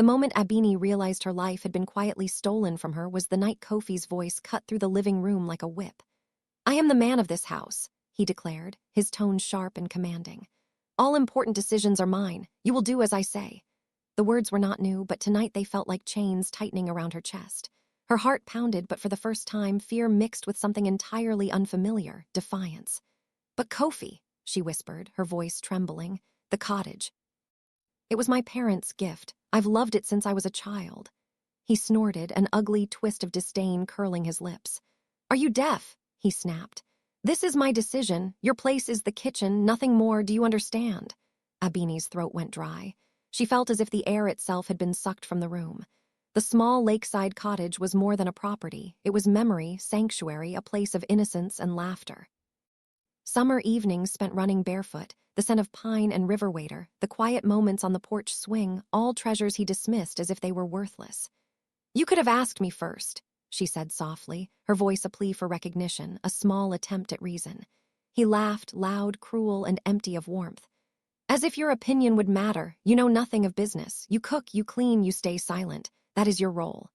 moment Abini realized her life had been quietly stolen from her was the night Kofi's voice cut through the living room like a whip. "I am the man of this house," he declared, his tone sharp and commanding. "All important decisions are mine. You will do as I say." The words were not new, but tonight they felt like chains tightening around her chest. Her heart pounded, but for the first time, fear mixed with something entirely unfamiliar, defiance. "But Kofi," she whispered, her voice trembling, "the cottage. It was my parents' gift. I've loved it since I was a child." He snorted, an ugly twist of disdain curling his lips. "Are you deaf?" he snapped. "This is my decision. Your place is the kitchen, nothing more, do you understand?" Abini's throat went dry. She felt as if the air itself had been sucked from the room. The small lakeside cottage was more than a property. It was memory, sanctuary, a place of innocence and laughter. Summer evenings spent running barefoot, the scent of pine and river water, the quiet moments on the porch swing, all treasures he dismissed as if they were worthless. "You could have asked me first," she said softly, her voice a plea for recognition, a small attempt at reason. He laughed, loud, cruel, and empty of warmth. "As if your opinion would matter. You know nothing of business. You cook, you clean, you stay silent. That is your role."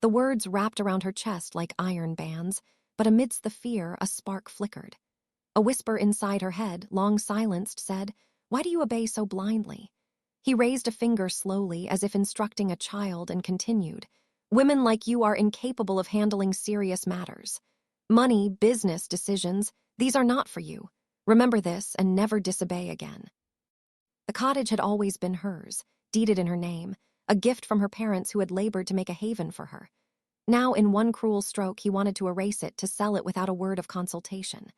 The words wrapped around her chest like iron bands, but amidst the fear, a spark flickered. A whisper inside her head, long silenced, said, "Why do you obey so blindly?" He raised a finger slowly, as if instructing a child, and continued, "Women like you are incapable of handling serious matters. Money, business decisions, these are not for you. Remember this and never disobey again." The cottage had always been hers, deeded in her name, a gift from her parents who had labored to make a haven for her. Now, in one cruel stroke, he wanted to erase it, to sell it without a word of consultation.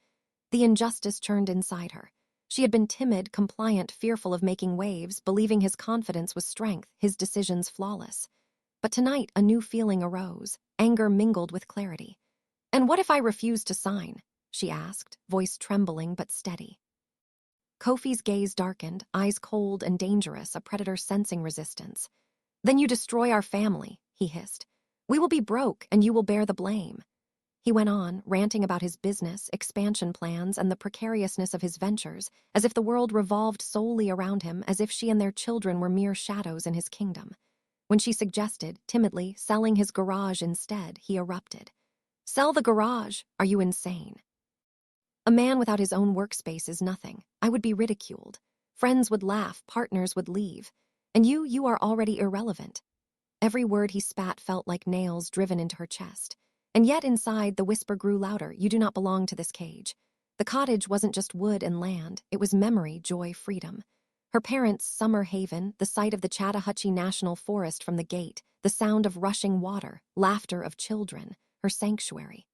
The injustice churned inside her. She had been timid, compliant, fearful of making waves, believing his confidence was strength, his decisions flawless. But tonight, a new feeling arose, anger mingled with clarity. "And what if I refuse to sign?" she asked, voice trembling but steady. Kofi's gaze darkened, eyes cold and dangerous, a predator sensing resistance. "Then you destroy our family," he hissed. "We will be broke, and you will bear the blame." He went on, ranting about his business, expansion plans, and the precariousness of his ventures, as if the world revolved solely around him, as if she and their children were mere shadows in his kingdom. When she suggested, timidly, selling his garage instead, he erupted. "Sell the garage? Are you insane? A man without his own workspace is nothing. I would be ridiculed. Friends would laugh, partners would leave. And you are already irrelevant." Every word he spat felt like nails driven into her chest. And yet inside, the whisper grew louder, "You do not belong to this cage." The cottage wasn't just wood and land, it was memory, joy, freedom. Her parents' summer haven, the sight of the Chattahoochee National Forest from the gate, the sound of rushing water, laughter of children, her sanctuary.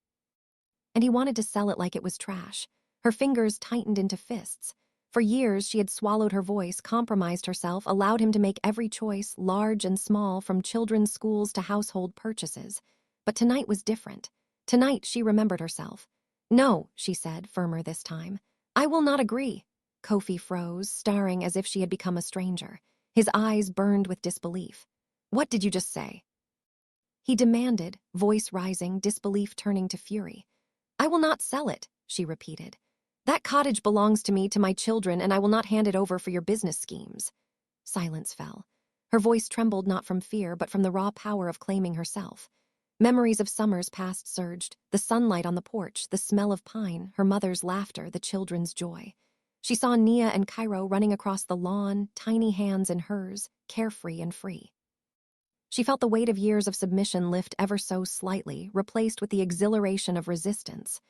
And he wanted to sell it like it was trash. Her fingers tightened into fists. For years, she had swallowed her voice, compromised herself, allowed him to make every choice, large and small, from children's schools to household purchases. But tonight was different. Tonight, she remembered herself. "No," she said, firmer this time. "I will not agree." Kofi froze, staring as if she had become a stranger. His eyes burned with disbelief. "What did you just say?" He demanded, voice rising, disbelief turning to fury. "I will not sell it," she repeated. "That cottage belongs to me, to my children, and I will not hand it over for your business schemes." Silence fell. Her voice trembled not from fear, but from the raw power of claiming herself. Memories of summers past surged, the sunlight on the porch, the smell of pine, her mother's laughter, the children's joy. She saw Nia and Cairo running across the lawn, tiny hands in hers, carefree and free. She felt the weight of years of submission lift ever so slightly, replaced with the exhilaration of resistance.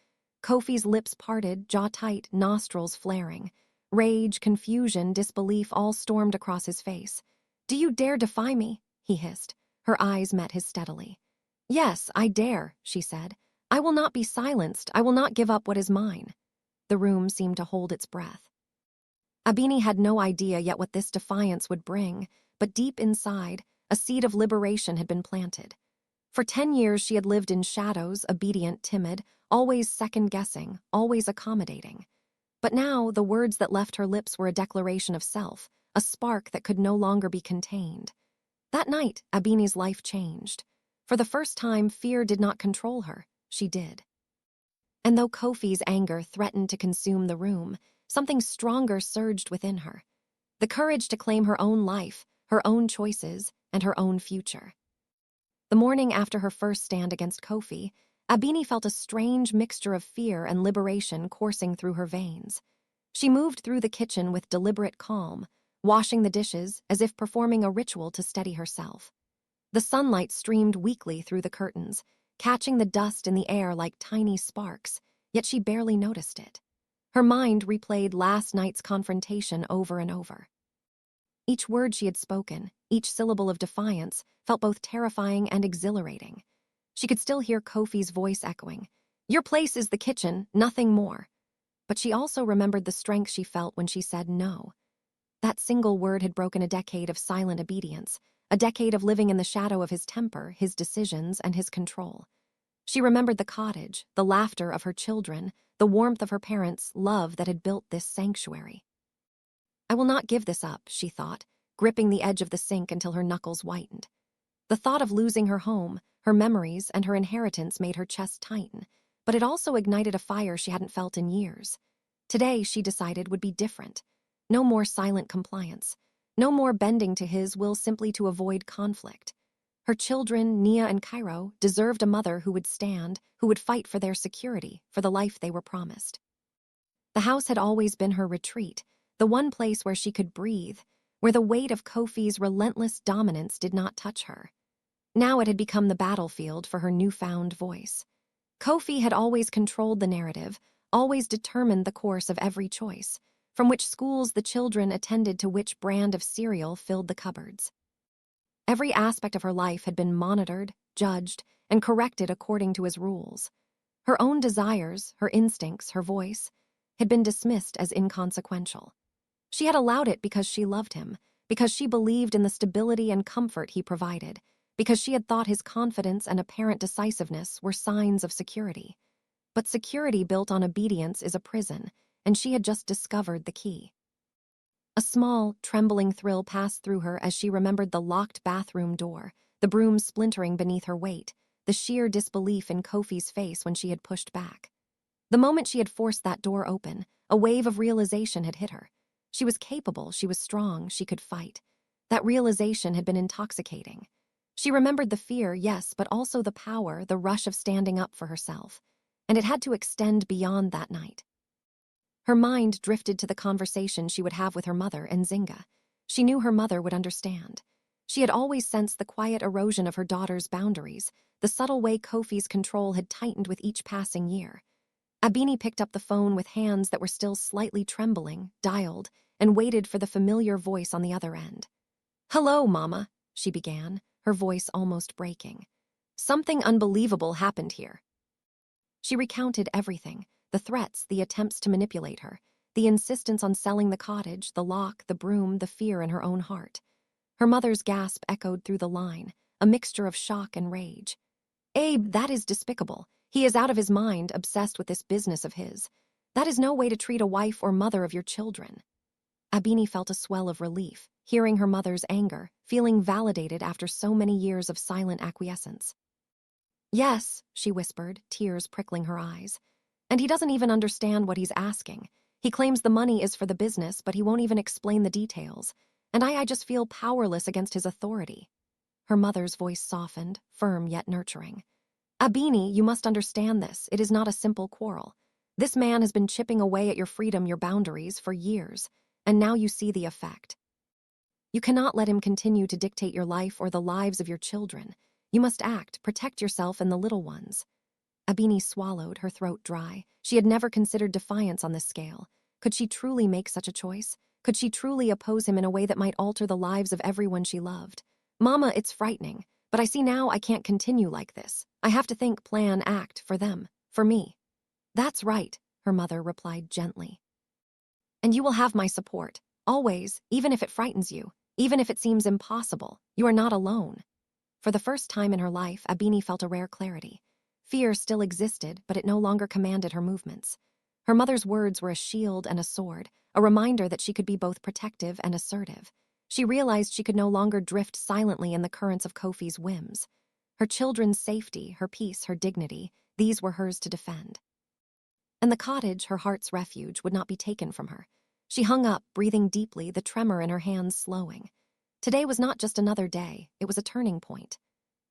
Kofi's lips parted, jaw tight, nostrils flaring. Rage, confusion, disbelief all stormed across his face. "Do you dare defy me?" he hissed. Her eyes met his steadily. "Yes, I dare," she said. "I will not be silenced. I will not give up what is mine." The room seemed to hold its breath. Abini had no idea yet what this defiance would bring, but deep inside, a seed of liberation had been planted. For 10 years she had lived in shadows, obedient, timid, always second-guessing, always accommodating. But now the words that left her lips were a declaration of self, a spark that could no longer be contained. That night, Abini's life changed. For the first time, fear did not control her, she did. And though Kofi's anger threatened to consume the room, something stronger surged within her. The courage to claim her own life, her own choices, and her own future. The morning after her first stand against Kofi, Abini felt a strange mixture of fear and liberation coursing through her veins. She moved through the kitchen with deliberate calm, washing the dishes as if performing a ritual to steady herself. The sunlight streamed weakly through the curtains, catching the dust in the air like tiny sparks, yet she barely noticed it. Her mind replayed last night's confrontation over and over. Each word she had spoken, each syllable of defiance, felt both terrifying and exhilarating. She could still hear Kofi's voice echoing, "Your place is the kitchen, nothing more." But she also remembered the strength she felt when she said no. That single word had broken a decade of silent obedience, a decade of living in the shadow of his temper, his decisions, and his control. She remembered the cottage, the laughter of her children, the warmth of her parents' love that had built this sanctuary. "I will not give this up," she thought, gripping the edge of the sink until her knuckles whitened. The thought of losing her home, her memories, and her inheritance made her chest tighten, but it also ignited a fire she hadn't felt in years. Today, she decided, would be different. No more silent compliance. No more bending to his will simply to avoid conflict. Her children, Nia and Cairo, deserved a mother who would stand, who would fight for their security, for the life they were promised. The house had always been her retreat, the one place where she could breathe, where the weight of Kofi's relentless dominance did not touch her. Now it had become the battlefield for her newfound voice. Kofi had always controlled the narrative, always determined the course of every choice, from which schools the children attended to which brand of cereal filled the cupboards. Every aspect of her life had been monitored, judged, and corrected according to his rules. Her own desires, her instincts, her voice, had been dismissed as inconsequential. She had allowed it because she loved him, because she believed in the stability and comfort he provided, because she had thought his confidence and apparent decisiveness were signs of security. But security built on obedience is a prison, and she had just discovered the key. A small, trembling thrill passed through her as she remembered the locked bathroom door, the broom splintering beneath her weight, the sheer disbelief in Kofi's face when she had pushed back. The moment she had forced that door open, a wave of realization had hit her. She was capable, she was strong, she could fight. That realization had been intoxicating. She remembered the fear, yes, but also the power, the rush of standing up for herself. And it had to extend beyond that night. Her mind drifted to the conversation she would have with her mother and Zinga. She knew her mother would understand. She had always sensed the quiet erosion of her daughter's boundaries, the subtle way Kofi's control had tightened with each passing year. Abini picked up the phone with hands that were still slightly trembling, dialed, and waited for the familiar voice on the other end. "Hello, Mama," she began, her voice almost breaking. "Something unbelievable happened here." She recounted everything, the threats, the attempts to manipulate her, the insistence on selling the cottage, the lock, the broom, the fear in her own heart. Her mother's gasp echoed through the line, a mixture of shock and rage. "Abe, that is despicable. He is out of his mind, obsessed with this business of his. That is no way to treat a wife or mother of your children." Abini felt a swell of relief, hearing her mother's anger, feeling validated after so many years of silent acquiescence. "Yes," she whispered, tears prickling her eyes. "And he doesn't even understand what he's asking. He claims the money is for the business, but he won't even explain the details. And I just feel powerless against his authority." Her mother's voice softened, firm yet nurturing. "Abini, you must understand this. It is not a simple quarrel. This man has been chipping away at your freedom, your boundaries, for years, and now you see the effect. You cannot let him continue to dictate your life or the lives of your children. You must act, protect yourself and the little ones." Abini swallowed, her throat dry. She had never considered defiance on this scale. Could she truly make such a choice? Could she truly oppose him in a way that might alter the lives of everyone she loved? "Mama, it's frightening, but I see now I can't continue like this. I have to think, plan, act, for them, for me." "That's right," her mother replied gently. "And you will have my support, always, even if it frightens you, even if it seems impossible. You are not alone." For the first time in her life, Abini felt a rare clarity. Fear still existed, but it no longer commanded her movements. Her mother's words were a shield and a sword, a reminder that she could be both protective and assertive. She realized she could no longer drift silently in the currents of Kofi's whims. Her children's safety, her peace, her dignity, these were hers to defend. And the cottage, her heart's refuge, would not be taken from her. She hung up, breathing deeply, the tremor in her hands slowing. Today was not just another day, it was a turning point.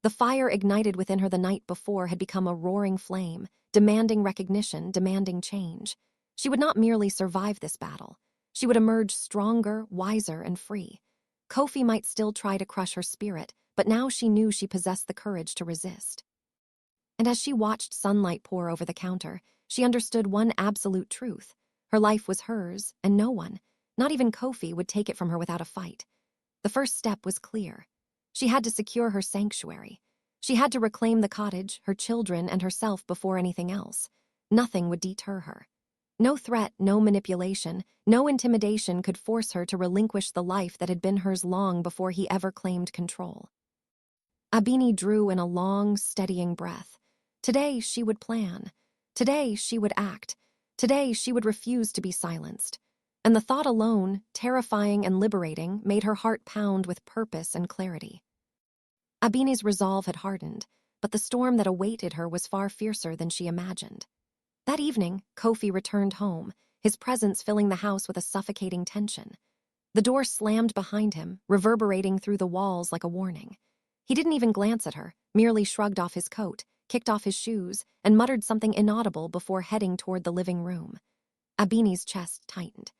The fire ignited within her the night before had become a roaring flame, demanding recognition, demanding change. She would not merely survive this battle. She would emerge stronger, wiser, and free. Kofi might still try to crush her spirit, but now she knew she possessed the courage to resist. And as she watched sunlight pour over the counter, she understood one absolute truth. Her life was hers, and no one, not even Kofi, would take it from her without a fight. The first step was clear. She had to secure her sanctuary. She had to reclaim the cottage, her children, and herself before anything else. Nothing would deter her. No threat, no manipulation, no intimidation could force her to relinquish the life that had been hers long before he ever claimed control. Abini drew in a long, steadying breath. Today she would plan. Today she would act. Today she would refuse to be silenced. And the thought alone, terrifying and liberating, made her heart pound with purpose and clarity. Abini's resolve had hardened, but the storm that awaited her was far fiercer than she imagined. That evening, Kofi returned home, his presence filling the house with a suffocating tension. The door slammed behind him, reverberating through the walls like a warning. He didn't even glance at her, merely shrugged off his coat, kicked off his shoes, and muttered something inaudible before heading toward the living room. Abini's chest tightened.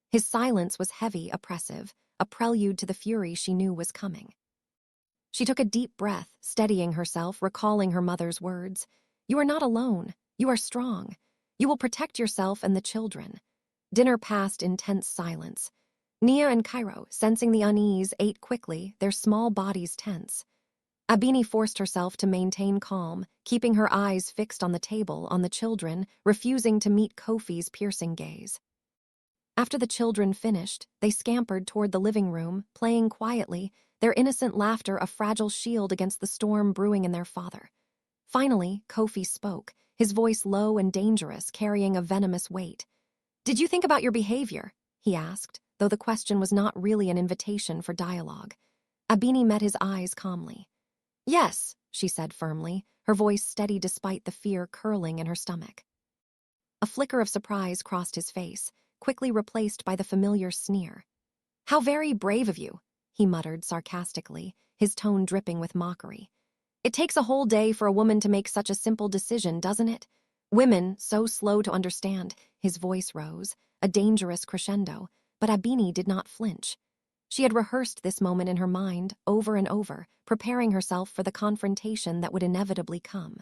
His silence was heavy, oppressive, a prelude to the fury she knew was coming. She took a deep breath, steadying herself, recalling her mother's words. "You are not alone. You are strong. You will protect yourself and the children." Dinner passed in tense silence. Nia and Cairo, sensing the unease, ate quickly, their small bodies tense. Abini forced herself to maintain calm, keeping her eyes fixed on the table, on the children, refusing to meet Kofi's piercing gaze. After the children finished, they scampered toward the living room, playing quietly, their innocent laughter a fragile shield against the storm brewing in their father. Finally, Kofi spoke, his voice low and dangerous, carrying a venomous weight. "Did you think about your behavior?" he asked, though the question was not really an invitation for dialogue. Abini met his eyes calmly. "Yes," she said firmly, her voice steady despite the fear curling in her stomach. A flicker of surprise crossed his face, quickly replaced by the familiar sneer. "How very brave of you," he muttered sarcastically, his tone dripping with mockery. "It takes a whole day for a woman to make such a simple decision, doesn't it? Women, so slow to understand." His voice rose, a dangerous crescendo, but Abini did not flinch. She had rehearsed this moment in her mind, over and over, preparing herself for the confrontation that would inevitably come.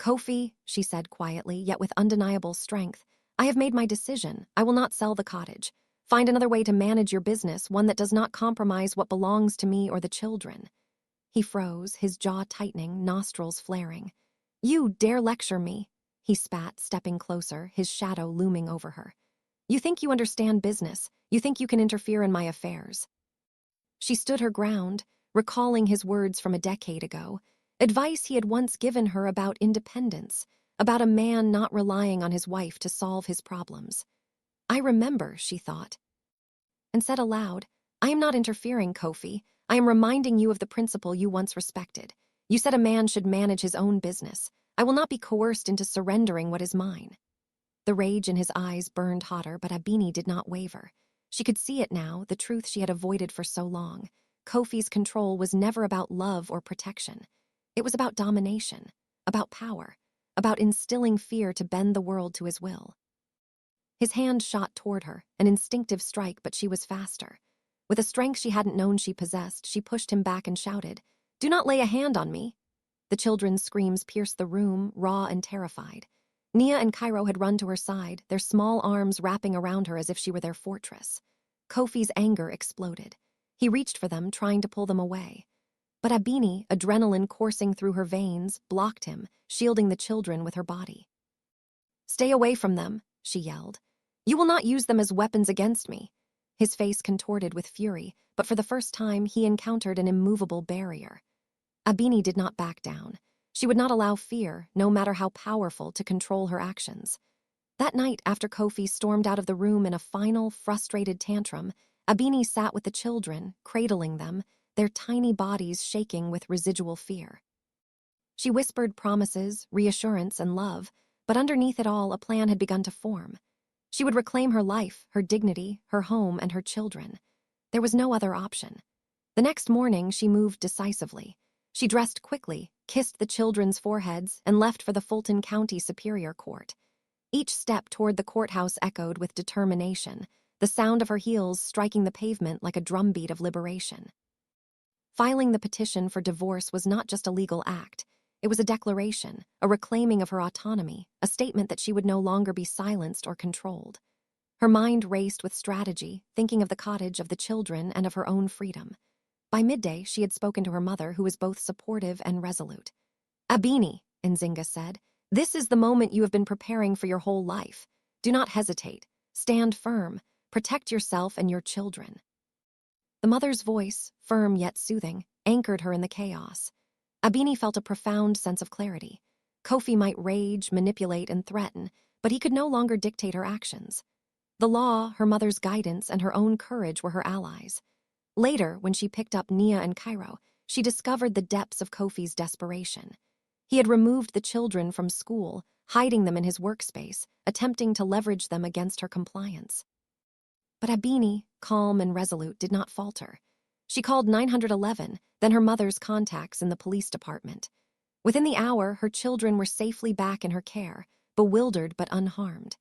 "Kofi," she said quietly, yet with undeniable strength, "I have made my decision. I will not sell the cottage. Find another way to manage your business, one that does not compromise what belongs to me or the children." He froze, his jaw tightening, nostrils flaring. "You dare lecture me?" he spat, stepping closer, his shadow looming over her. "You think you understand business. You think you can interfere in my affairs." She stood her ground, recalling his words from a decade ago, advice he had once given her about independence, about a man not relying on his wife to solve his problems. "I remember," she thought, and said aloud, "I am not interfering, Kofi. I am reminding you of the principle you once respected. You said a man should manage his own business. I will not be coerced into surrendering what is mine." The rage in his eyes burned hotter, but Abini did not waver. She could see it now, the truth she had avoided for so long. Kofi's control was never about love or protection. It was about domination, about power, about instilling fear to bend the world to his will. His hand shot toward her, an instinctive strike, but she was faster. With a strength she hadn't known she possessed, she pushed him back and shouted, "Do not lay a hand on me." The children's screams pierced the room, raw and terrified. Nia and Cairo had run to her side, their small arms wrapping around her as if she were their fortress. Kofi's anger exploded. He reached for them, trying to pull them away. But Abini, adrenaline coursing through her veins, blocked him, shielding the children with her body. "Stay away from them," she yelled. "You will not use them as weapons against me." His face contorted with fury, but for the first time he encountered an immovable barrier. Abini did not back down. She would not allow fear, no matter how powerful, to control her actions. That night, after Kofi stormed out of the room in a final, frustrated tantrum, Abini sat with the children, cradling them, their tiny bodies shaking with residual fear. She whispered promises, reassurance, and love, but underneath it all, a plan had begun to form. She would reclaim her life, her dignity, her home, and her children. There was no other option. The next morning, she moved decisively. She dressed quickly, kissed the children's foreheads, and left for the Fulton County Superior Court. Each step toward the courthouse echoed with determination, the sound of her heels striking the pavement like a drumbeat of liberation. Filing the petition for divorce was not just a legal act. It was a declaration, a reclaiming of her autonomy, a statement that she would no longer be silenced or controlled. Her mind raced with strategy, thinking of the cottage, of the children, and of her own freedom. By midday, she had spoken to her mother, who was both supportive and resolute. "Abini," Nzinga said, "this is the moment you have been preparing for your whole life. Do not hesitate. Stand firm. Protect yourself and your children." The mother's voice, firm yet soothing, anchored her in the chaos. Abini felt a profound sense of clarity. Kofi might rage, manipulate, and threaten, but he could no longer dictate her actions. The law, her mother's guidance, and her own courage were her allies. Later, when she picked up Nia and Cairo, she discovered the depths of Kofi's desperation. He had removed the children from school, hiding them in his workspace, attempting to leverage them against her compliance. But Abini, calm and resolute, did not falter. She called 911, then her mother's contacts in the police department. Within the hour, her children were safely back in her care, bewildered but unharmed.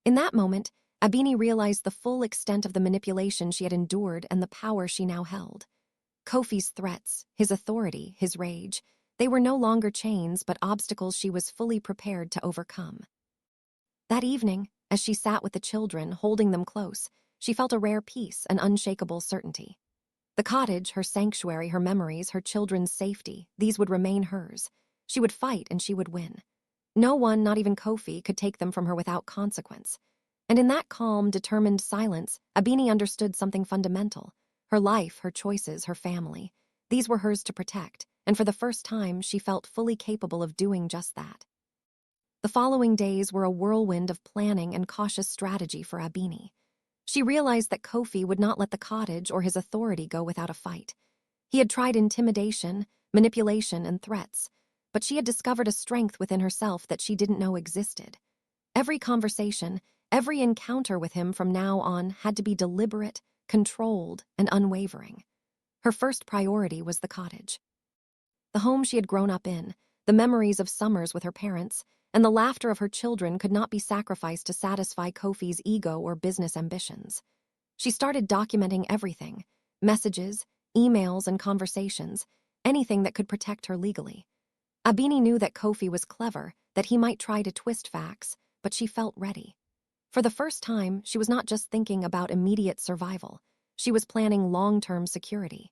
In that moment, Abini realized the full extent of the manipulation she had endured and the power she now held. Kofi's threats, his authority, his rage, they were no longer chains but obstacles she was fully prepared to overcome. That evening, as she sat with the children, holding them close, she felt a rare peace, an unshakable certainty. The cottage, her sanctuary, her memories, her children's safety, these would remain hers. She would fight and she would win. No one, not even Kofi, could take them from her without consequence. And in that calm, determined silence, Abini understood something fundamental. Her life, her choices, her family. These were hers to protect, and for the first time, she felt fully capable of doing just that. The following days were a whirlwind of planning and cautious strategy for Abini. She realized that Kofi would not let the cottage or his authority go without a fight. He had tried intimidation, manipulation, and threats, but she had discovered a strength within herself that she didn't know existed. Every conversation, every encounter with him from now on had to be deliberate, controlled, and unwavering. Her first priority was the cottage. The home she had grown up in, the memories of summers with her parents, and the laughter of her children could not be sacrificed to satisfy Kofi's ego or business ambitions. She started documenting everything: messages, emails, and conversations, anything that could protect her legally. Abini knew that Kofi was clever, that he might try to twist facts, but she felt ready. For the first time, she was not just thinking about immediate survival. She was planning long-term security.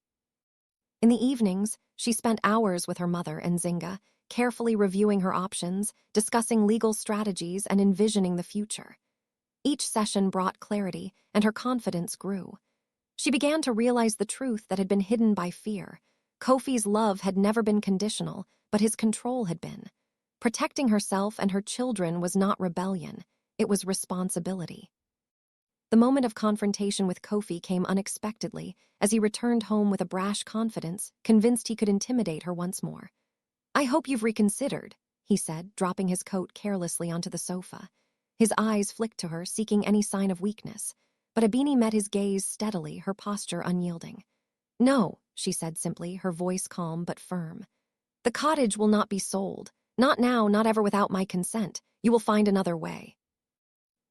In the evenings, she spent hours with her mother and Nzinga, carefully reviewing her options, discussing legal strategies, and envisioning the future. Each session brought clarity, and her confidence grew. She began to realize the truth that had been hidden by fear. Kofi's love had never been conditional, but his control had been. Protecting herself and her children was not rebellion, it was responsibility. The moment of confrontation with Kofi came unexpectedly, as he returned home with a brash confidence, convinced he could intimidate her once more. "I hope you've reconsidered," he said, dropping his coat carelessly onto the sofa. His eyes flicked to her, seeking any sign of weakness. But Abini met his gaze steadily, her posture unyielding. "No," she said simply, her voice calm but firm. "The cottage will not be sold. Not now, not ever without my consent. You will find another way."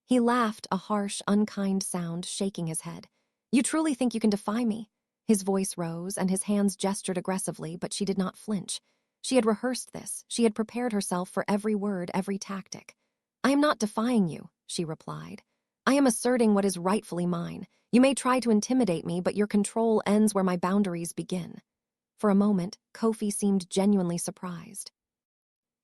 He laughed, a harsh, unkind sound, shaking his head. "You truly think you can defy me?" His voice rose, and his hands gestured aggressively, but she did not flinch. She had rehearsed this. She had prepared herself for every word, every tactic. "I am not defying you," she replied. "I am asserting what is rightfully mine. You may try to intimidate me, but your control ends where my boundaries begin." For a moment, Kofi seemed genuinely surprised.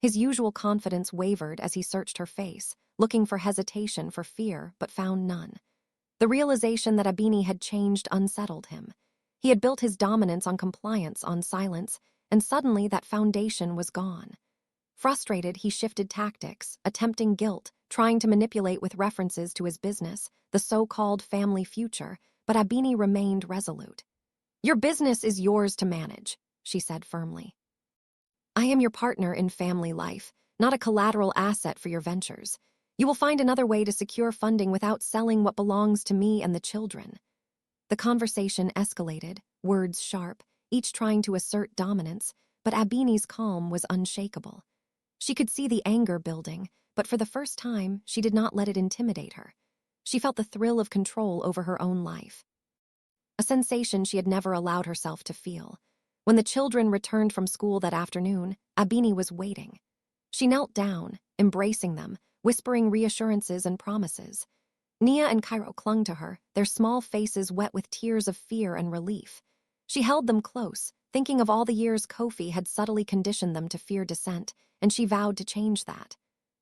His usual confidence wavered as he searched her face, looking for hesitation, for fear, but found none. The realization that Abini had changed unsettled him. He had built his dominance on compliance, on silence, and suddenly that foundation was gone. Frustrated, he shifted tactics, attempting guilt, trying to manipulate with references to his business, the so-called family future, but Abini remained resolute. "Your business is yours to manage," she said firmly. "I am your partner in family life, not a collateral asset for your ventures. You will find another way to secure funding without selling what belongs to me and the children." The conversation escalated, words sharp, each trying to assert dominance, but Abini's calm was unshakable. She could see the anger building, but for the first time, she did not let it intimidate her. She felt the thrill of control over her own life, a sensation she had never allowed herself to feel. When the children returned from school that afternoon, Abini was waiting. She knelt down, embracing them, whispering reassurances and promises. Nia and Cairo clung to her, their small faces wet with tears of fear and relief. She held them close, thinking of all the years Kofi had subtly conditioned them to fear dissent, and she vowed to change that.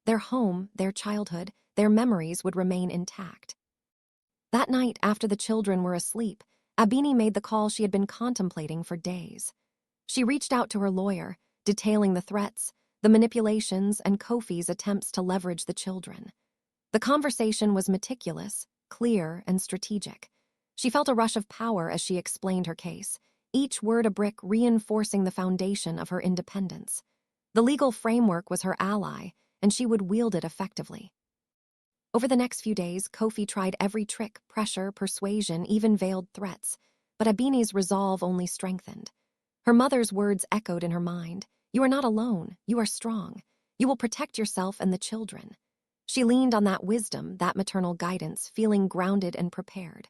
Their home, their childhood, their memories would remain intact. That night, after the children were asleep, Abini made the call she had been contemplating for days. She reached out to her lawyer, detailing the threats, the manipulations, and Kofi's attempts to leverage the children. The conversation was meticulous, clear, and strategic. She felt a rush of power as she explained her case, each word a brick reinforcing the foundation of her independence. The legal framework was her ally, and she would wield it effectively. Over the next few days, Kofi tried every trick, pressure, persuasion, even veiled threats, but Abini's resolve only strengthened. Her mother's words echoed in her mind. "You are not alone. You are strong. You will protect yourself and the children." She leaned on that wisdom, that maternal guidance, feeling grounded and prepared.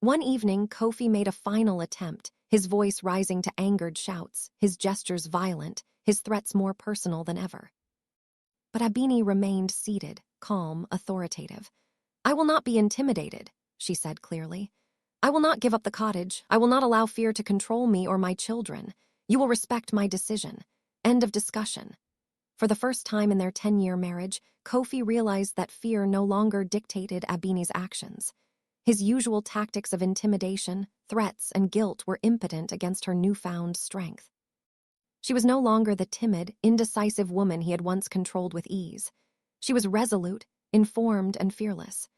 One evening, Kofi made a final attempt, his voice rising to angered shouts, his gestures violent, his threats more personal than ever. But Abini remained seated, calm, authoritative. "I will not be intimidated," she said clearly. "I will not give up the cottage. I will not allow fear to control me or my children. You will respect my decision. End of discussion." For the first time in their 10-year marriage, Kofi realized that fear no longer dictated Abini's actions. His usual tactics of intimidation, threats, and guilt were impotent against her newfound strength. She was no longer the timid, indecisive woman he had once controlled with ease. She was resolute, informed, and fearless.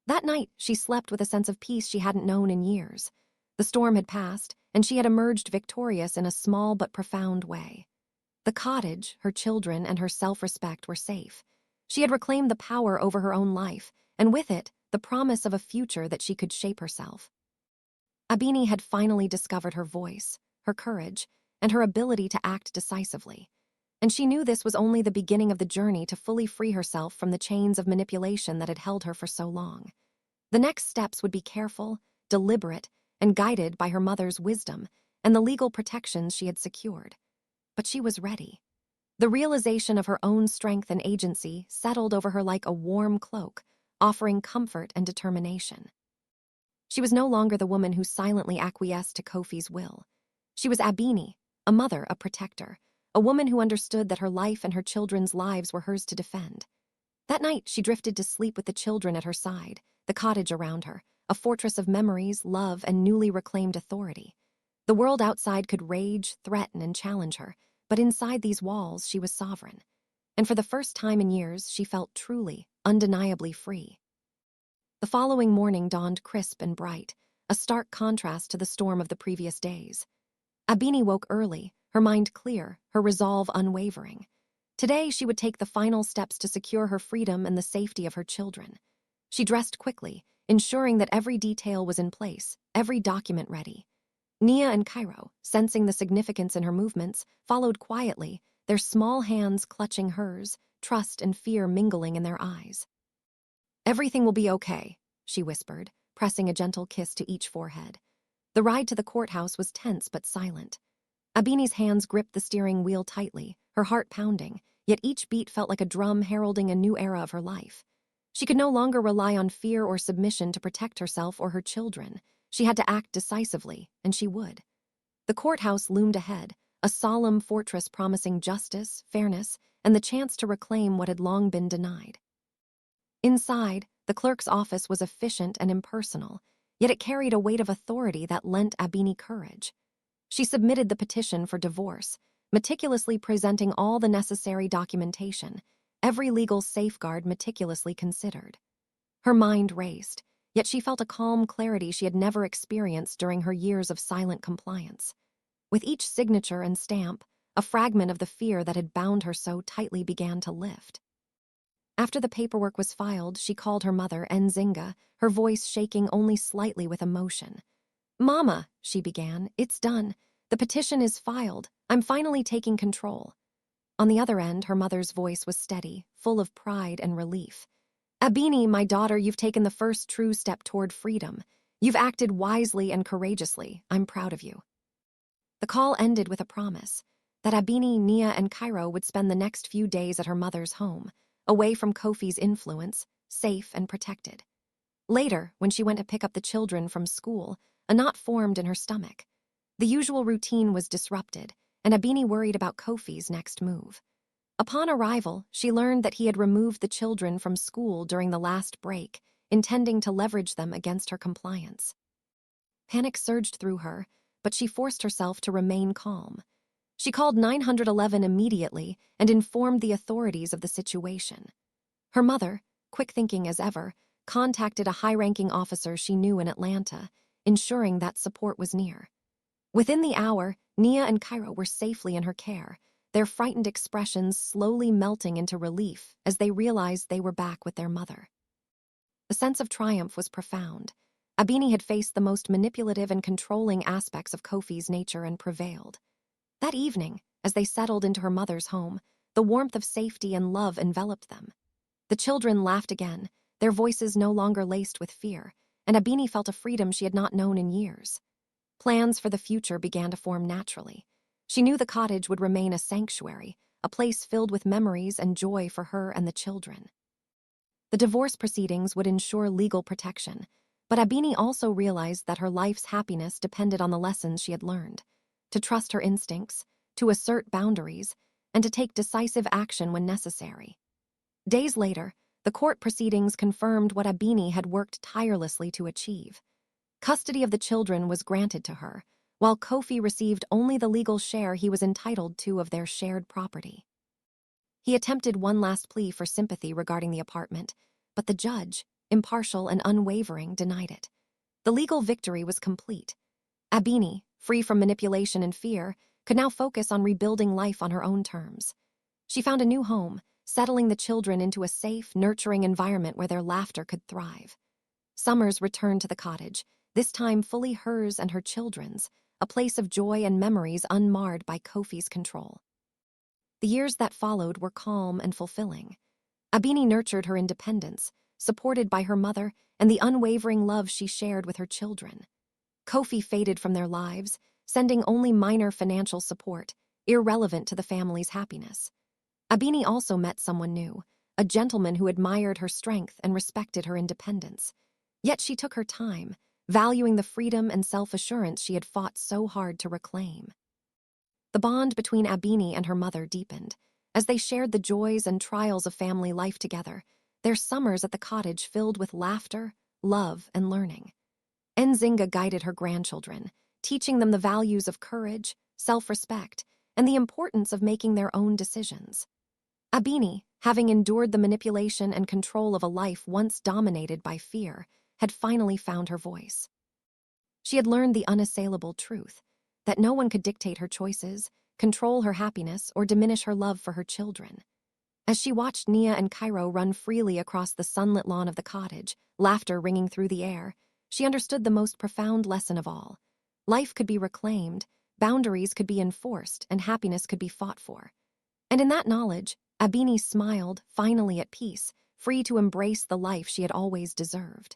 That night, she slept with a sense of peace she hadn't known in years. The storm had passed, and she had emerged victorious in a small but profound way. The cottage, her children, and her self-respect were safe. She had reclaimed the power over her own life, and with it, the promise of a future that she could shape herself. Abini had finally discovered her voice, her courage, and her ability to act decisively. And she knew this was only the beginning of the journey to fully free herself from the chains of manipulation that had held her for so long. The next steps would be careful, deliberate, and guided by her mother's wisdom and the legal protections she had secured. But she was ready. The realization of her own strength and agency settled over her like a warm cloak, offering comfort and determination. She was no longer the woman who silently acquiesced to Kofi's will. She was Abini, a mother, a protector, a woman who understood that her life and her children's lives were hers to defend. That night, she drifted to sleep with the children at her side, the cottage around her, a fortress of memories, love, and newly reclaimed authority. The world outside could rage, threaten, and challenge her, but inside these walls, she was sovereign. And for the first time in years, she felt truly, undeniably free. The following morning dawned crisp and bright, a stark contrast to the storm of the previous days. Abini woke early, her mind clear, her resolve unwavering. Today, she would take the final steps to secure her freedom and the safety of her children. She dressed quickly, ensuring that every detail was in place, every document ready. Nia and Cairo, sensing the significance in her movements, followed quietly, their small hands clutching hers, trust and fear mingling in their eyes. "Everything will be okay," she whispered, pressing a gentle kiss to each forehead. The ride to the courthouse was tense but silent. Abini's hands gripped the steering wheel tightly, her heart pounding, yet each beat felt like a drum heralding a new era of her life. She could no longer rely on fear or submission to protect herself or her children. She had to act decisively, and she would. The courthouse loomed ahead, a solemn fortress promising justice, fairness, and the chance to reclaim what had long been denied. Inside, the clerk's office was efficient and impersonal, yet it carried a weight of authority that lent Abini courage. She submitted the petition for divorce, meticulously presenting all the necessary documentation, every legal safeguard meticulously considered. Her mind raced, yet she felt a calm clarity she had never experienced during her years of silent compliance. With each signature and stamp, a fragment of the fear that had bound her so tightly began to lift. After the paperwork was filed, she called her mother, Nzinga, her voice shaking only slightly with emotion. Mama, she began, it's done. The petition is filed. I'm finally taking control. On the other end, her mother's voice was steady, full of pride and relief. Abini, my daughter, you've taken the first true step toward freedom. You've acted wisely and courageously. I'm proud of you. The call ended with a promise that Abini, Nia, and Cairo would spend the next few days at her mother's home, away from Kofi's influence, safe and protected. Later, when she went to pick up the children from school, a knot formed in her stomach. The usual routine was disrupted, and Abini worried about Kofi's next move. Upon arrival, she learned that he had removed the children from school during the last break, intending to leverage them against her compliance. Panic surged through her, but she forced herself to remain calm. She called 911 immediately and informed the authorities of the situation. Her mother, quick-thinking as ever, contacted a high-ranking officer she knew in Atlanta, ensuring that support was near. Within the hour, Nia and Cairo were safely in her care, their frightened expressions slowly melting into relief as they realized they were back with their mother. The sense of triumph was profound. Abini had faced the most manipulative and controlling aspects of Kofi's nature and prevailed. That evening, as they settled into her mother's home, the warmth of safety and love enveloped them. The children laughed again, their voices no longer laced with fear, and Abini felt a freedom she had not known in years. Plans for the future began to form naturally. She knew the cottage would remain a sanctuary, a place filled with memories and joy for her and the children. The divorce proceedings would ensure legal protection, but Abini also realized that her life's happiness depended on the lessons she had learned: to trust her instincts, to assert boundaries, and to take decisive action when necessary. Days later, the court proceedings confirmed what Abini had worked tirelessly to achieve. Custody of the children was granted to her, while Kofi received only the legal share he was entitled to of their shared property. He attempted one last plea for sympathy regarding the apartment, but the judge, impartial and unwavering, denied it. The legal victory was complete. Abini, free from manipulation and fear, could now focus on rebuilding life on her own terms. She found a new home, settling the children into a safe, nurturing environment where their laughter could thrive. Summers returned to the cottage, this time fully hers and her children's, a place of joy and memories unmarred by Kofi's control. The years that followed were calm and fulfilling. Abini nurtured her independence, supported by her mother and the unwavering love she shared with her children. Kofi faded from their lives, sending only minor financial support, irrelevant to the family's happiness. Abini also met someone new, a gentleman who admired her strength and respected her independence. Yet she took her time, valuing the freedom and self-assurance she had fought so hard to reclaim. The bond between Abini and her mother deepened. As they shared the joys and trials of family life together, their summers at the cottage filled with laughter, love, and learning. Nzinga guided her grandchildren, teaching them the values of courage, self-respect, and the importance of making their own decisions. Abini, having endured the manipulation and control of a life once dominated by fear, had finally found her voice. She had learned the unassailable truth, that no one could dictate her choices, control her happiness, or diminish her love for her children. As she watched Nia and Cairo run freely across the sunlit lawn of the cottage, laughter ringing through the air, she understood the most profound lesson of all. Life could be reclaimed, boundaries could be enforced, and happiness could be fought for. And in that knowledge, Abini smiled, finally at peace, free to embrace the life she had always deserved.